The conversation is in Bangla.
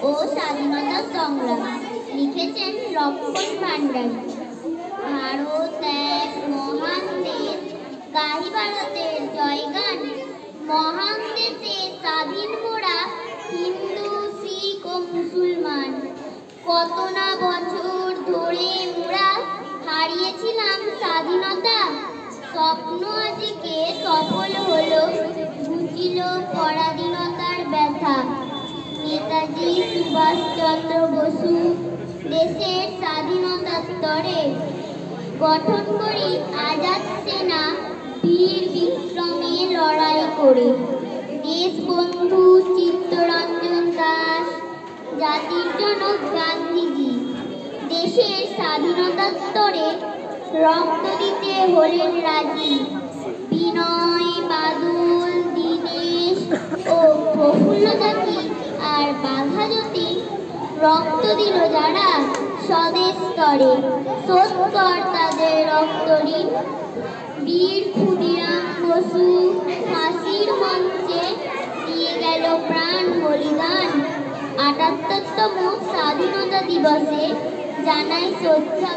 ও স্বাধীনতা সংগ্রাম লিখেছেন লক্ষ্মণ ভান্ডারী। ভারত এক মহান দেশ, গাহি ভারতের জয়গান। মহান দেশে স্বাধীন মোরা, হিন্দু শিখ ও মুসলমান। কত না বছর ধরে মোরা হারিয়েছিলাম স্বাধীনতা। স্বপ্ন আজকে সফল হলো, ঘুচিল পরাধীনতার ব্যথা। নেতাজি সুভাষচন্দ্র বসু দেশের স্বাধীনতার তরে গঠন করি আজাদ সেনা, বীর বিক্রমে লড়াই করে। দেশবন্ধু চিত্তরঞ্জন দাস, জাতির জনক গান্ধীজি দেশের স্বাধীনতার তরে রক্ত দিতে হলেন রাজি। বিনয়, বাদল, দীনেশ ও প্রফুল্লতাকে আর বাঘাযতীন রক্ত দিল যারা স্বদেশ তরে, শোধ কর তাদের রক্ত ঋণ। বীর ক্ষুদিরাম বসু ফাঁসির মঞ্চে দিয়ে গেল প্রাণ বলিদান। ৭৮তম স্বাধীনতা দিবসে জানাই শ্রদ্ধা।